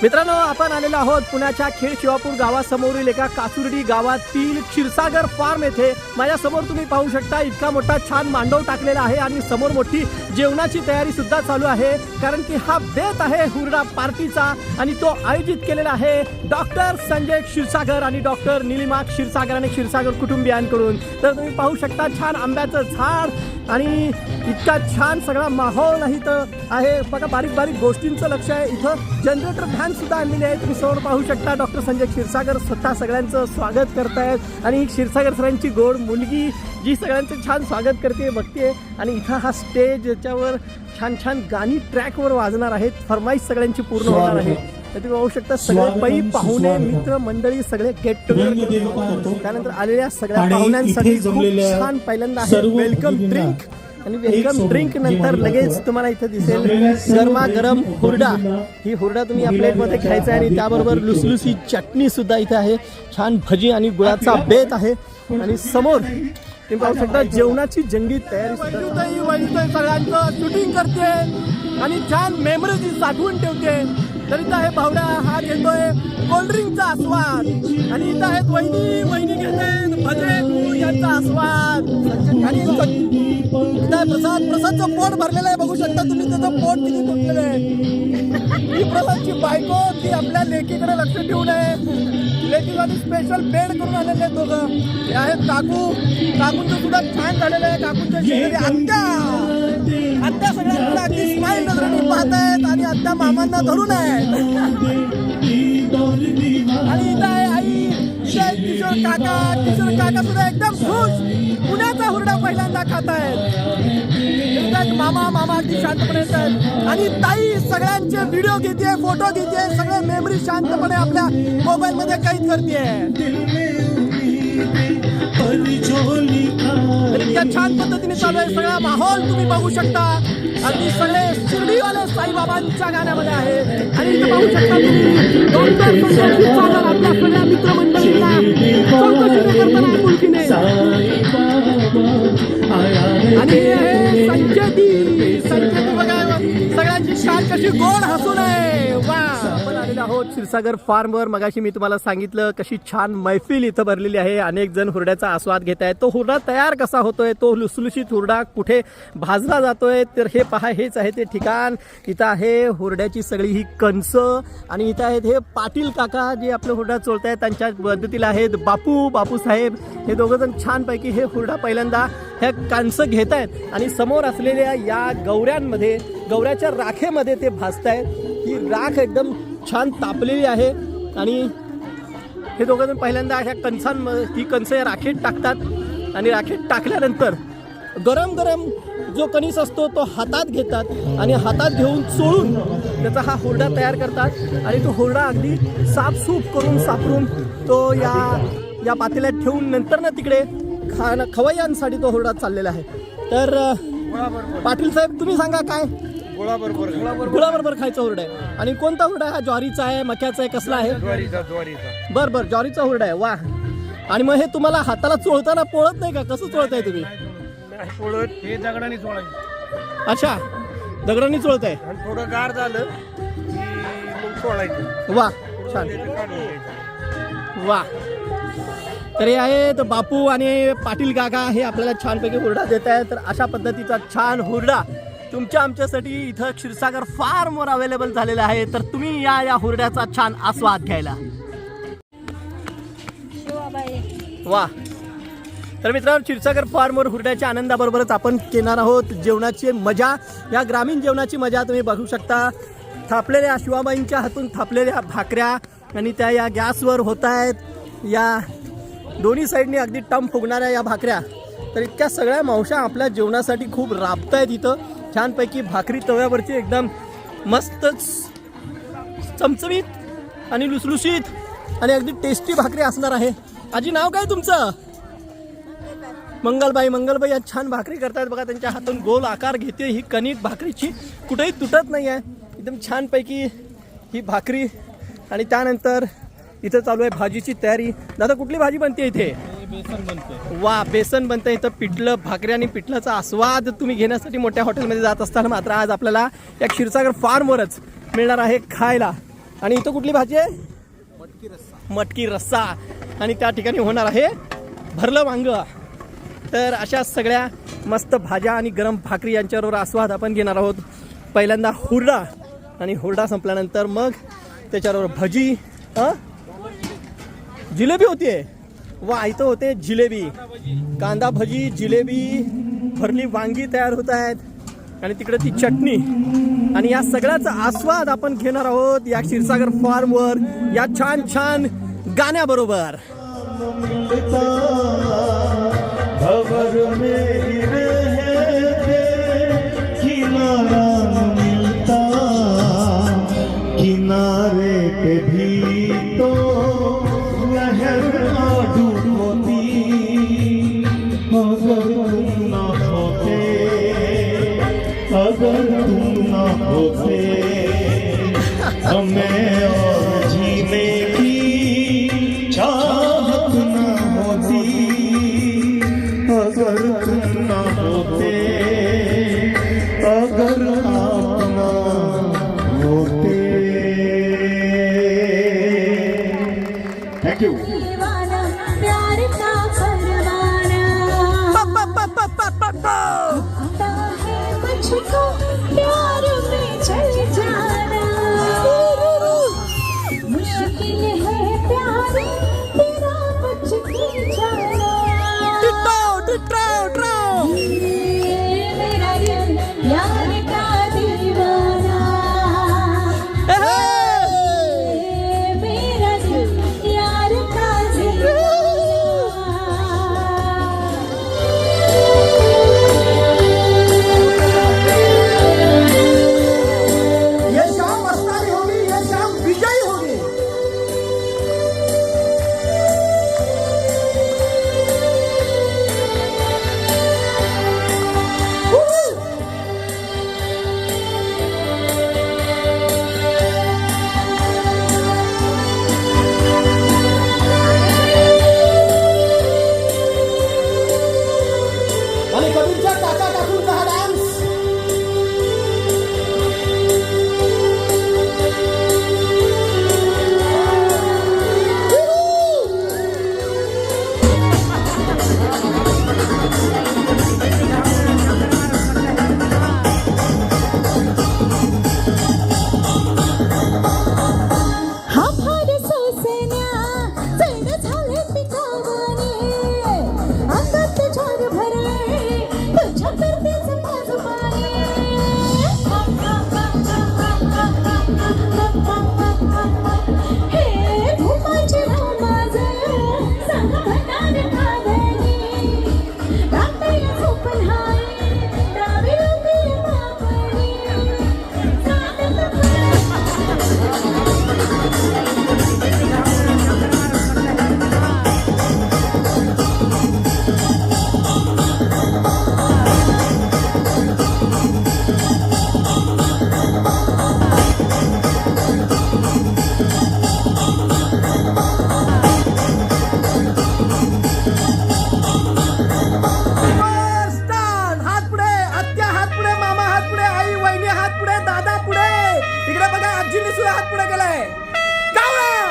मित्रांनो, आपण आलेलो आहोत पुण्याच्या खेड शिवापूर गावासमोरील एका कासुर्डी गावातील क्षीरसागर फार्म येथे। माझ्या समोर तुम्ही पाहू शकता इतका मोठा छान मांडव टाकलेला आहे आणि समोर मोठी जेवणाची तयारी सुद्धा चालू आहे, कारण की हा बेत आहे हुरडा पार्टीचा आणि तो आयोजित केलेला आहे डॉक्टर संजय क्षीरसागर आणि डॉक्टर निलिमा क्षीरसागर आणि क्षीरसागर कुटुंबियांकडून। तर तुम्ही पाहू शकता छान आंब्याचं झाड आणि इतका छान सगळा माहोल इथं आहे बघा। बारीक बारीक गोष्टींचं लक्ष आहे, इथं जनरेटर व्हॅन सुद्धा आणलेली आहे। तुम्ही समोर पाहू शकता डॉक्टर संजय क्षीरसागर स्वतः सगळ्यांचं स्वागत करतायत आणि क्षीरसागर सरांची गोड मुलगी जी सगळ्यांचं छान स्वागत करते बघते। आणि इथं हा स्टेज ज्याच्यावर छान छान गाणी ट्रॅकवर वाजणार आहेत, फरमाईश सगळ्यांची पूर्ण होणार आहे। तर तुम्ही पाहू शकता सगळे पै पाहुणे मित्र मंडळी सगळे गेट टुगेदर, त्यानंतर आलेल्या सगळ्या पाहुण्यांसाठी खूप छान पहिल्यांदा आहे वेलकम ड्रिंक आणि वेलकम ड्रिंक नंतर लगेच तुम्हाला इथे दिसेल गरमागरम हुरडा। ही हुरडा तुम्ही या प्लेटमध्ये खायचा आहे आणि त्याबरोबर लुसलुसी चटणी सुद्धा इथे आहे, छान भजी आणि गुळाचा बेत आहे आणि समोर तुम्ही पाहू शकता जेवणाची जंगी तयारी सुद्धा सगळ्यांचं शूटिंग करते आणि छान मेमरीज साठवून ठेवते। तर इथं आहे भावड्या, हा घेतोय कोल्ड्रिंकचा आस्वाद आणि इथं आहेत वहिनी घेते भजे गुळ यांचा आस्वाद आणि प्रसादचं पोट भरलेलं आहे, बघू शकता तुम्ही त्याचं पोट किती भरलेलं आहे। ही प्रसादची बायको ती आपल्या लेकीकडे लक्ष ठेवून आहे, लेकीसाठी स्पेशल बेड करून आलेले आहेत दोघं। हे आहेत काकूंचं सुद्धा छान झालेलं आहे, काकूंच्या शेजारी आत्या सगळ्यांना अगदी स्माईल नजरेने पाहत आहेत आणि आत्या मामांना धरून आहेत। आणि इथं आहे आई, किशोर काका सुद्धा एकदम खुश, पुण्याचा हुरडा पहिल्यांदा खात आहेत। मामा अगदी शांतपणे येतात आणि ताई सगळ्यांचे व्हिडिओ घेते, फोटो घेते, सगळे मेमरी शांतपणे आपल्या मोबाईल मध्ये कैद करते। इतक्या छान पद्धतीने चालू आहे सगळा माहोल, तुम्ही बघू शकता अगदी सगळे शिर्डीवाले साईबाबांच्या गाण्यामध्ये आहे। आणि इथे पाहू शकता तुम्ही डॉक्टर संजय क्षीरसागर आपल्या सगळ्या मित्रमंडळींना चौकशी करताना मुलगीने आणि संजय बघा सगळ्यांची शान कशी गोड हसून आहे। वा, आपण आलेलो आहोत क्षीरसागर फार्मवर। मगाशी मी तुम्हाला सांगितलं कशी छान मैफिल इथं भरलेली आहे, अनेक जण हुरड्याचा आस्वाद घेत आहेत। तो हुरडा तयार कसा होतोय, तो लुसलुशीत हुरडा कुठे भाजला जातोय, तर हे पहा हेच आहे ते ठिकाण। इथं आहे हुरड्याची सगळी ही कणसं आणि इथं आहेत हे पाटील काका जे आपलं हुरडा चोळत आहेत, त्यांच्या पद्धतीला आहेत बापू साहेब, हे दोघं जण छानपैकी हे हुरडा पहिल्यांदा ह्या कणसं घेत आहेत आणि समोर असलेल्या या गौऱ्यांमध्ये गौऱ्याच्या राखेमध्ये ते भाजतायत। ही राख एकदम छान तापलेली आहे आणि हे दोघं जण पहिल्यांदा ह्या कणसांमध्ये ही कणसं या राखेत टाकतात आणि राखेत टाकल्यानंतर गरम जो कणीस असतो तो हातात घेतात आणि हातात घेऊन चोळून त्याचा हा हुरडा तयार करतात आणि तो हुरडा अगदी साफसूफ करून सापरून तो या पातेल्यात ठेवून नंतर ना तिकडे खवय्यांसाठी तो हुरडा चाललेला आहे। तर पाटील साहेब तुम्ही सांगा काय? गुळाबरोबर खायचा हुरडा आहे आणि कोणता हुरडा हा ज्वारीचा आहे मक्याचा आहे कसला आहे? ज्वारीचा। बरं ज्वारीचा हुरडा आहे। वा, आणि मग हे तुम्हाला हाताला चोळताना पोळत नाही का? कसं चोळताय तुम्ही? हे दगडाने चोळायचं। अच्छा, दगडाने चोळताय, थोडं गार झालं की चोळायचं। वा, छान, वा। तर हे आहेत बापू आणि पाटील काका, हे आपल्याला छानपैकी हुरडा देत आहेत। तर अशा पद्धतीचा छान हुरडा आमच्यासाठी इथं क्षीरसागर फार्मवर अवेलेबल झालेला आहे। तर तुम्ही या हुरड्याचा छान आस्वाद घ्यायला। वा, तर मित्रांनो क्षीरसागर फार्मवर हुरड्याच्या आनंदाबरोबरच आपण घेणार आहोत जेवणाची मजा। या ग्रामीण जेवणाची मजा तुम्ही बघू शकता, थापलेल्या शिवाबाईंच्या हातून थापलेल्या भाकऱ्या आणि त्या या गॅसवर होत आहेत, या दोन्ही साईडनी अगदी टम फुगणाऱ्या या भाकऱ्या। तर इतक्या सगळ्या मावशा आपल्या जेवणासाठी खूप राबतायत इथं। छानपैकी भाकरी तव्यावरची एकदम मस्तच चमचमीत आणि लुसलुशीत आणि अगदी टेस्टी भाकरी असणार आहे। आजी नाव काय तुमचं? मंगलबाई या छान भाकरी करतायत बघा, त्यांच्या हातून गोल आकार घेते ही कणिक भाकरीची, कुठेही तुटत नाही आहे, एकदम छानपैकी ही भाकरी। आणि त्यानंतर इथं चालू आहे भाजीची तयारी। दादा कुठली भाजी बनते इथे? बेसन बनते। वा, बेसन बनते इथं। पिठलं भाकरी आणि पिठलाचा आस्वाद तुम्ही घेण्यासाठी मोठ्या हॉटेलमध्ये जात असताना मात्र आज आपल्याला या क्षीरसागर फार्मवरच मिळणार आहे खायला। आणि इथं कुठली भाजी आहे? मटकी रस्सा. आणि त्या ठिकाणी होणार आहे भरलं वांग. तर अशा सगळ्या मस्त भाज्या आणि गरम भाकरी यांच्याबरोबर आस्वाद आपण घेणार आहोत. पहिल्यांदा हुरडा आणि हुरडा संपल्यानंतर मग त्याच्याबरोबर भजी, जिलेबी होतीये. वा, इथं होते जिलेबी, कांदा भजी, जिलेबी, भरली वांगी तयार होत आहेत आणि तिकडे ती चटणी. आणि या सगळ्याचा आस्वाद आपण घेणार आहोत या क्षीरसागर फार्मवर या छान छान गाण्याबरोबर. किनारे पे भी तो लहर डूबती, अगर तुम ना होते, अगर तुम ना होते, हमें और जीने की चाहत ना होती, अगर तुम ना होते, अगर आप ना होते. Thank you. दीवाना प्यार का परवाना आता है मुझको प्यार में चल जाना. मुश्किल है प्यार तेरा मुझ के जाना. मेरा दिल यार का दीवाना. मेरा दिल यार का ये शाम मस्तानी होगी, ये शाम विजयी होगी. आणि कबीरच्या काका काकूंचा हा डान्स. हाफार सोसण्या चैन झाले पिकावाने. अंगात झार भरले तुझ्या करतेच पाजमाने. हे घुमाचे राव माझं सांग भटाने खादनी. रात्रीला झोपण हाय डावी लोकी मापणी. स्टार हात पुढे, आत्या हात पुढे, मामा हात पुढे, आई वहिनी हात पुढे, दादा पुढे. इकडे बघा, आजीने सुद्धा हात पुढे केलाय. कावळा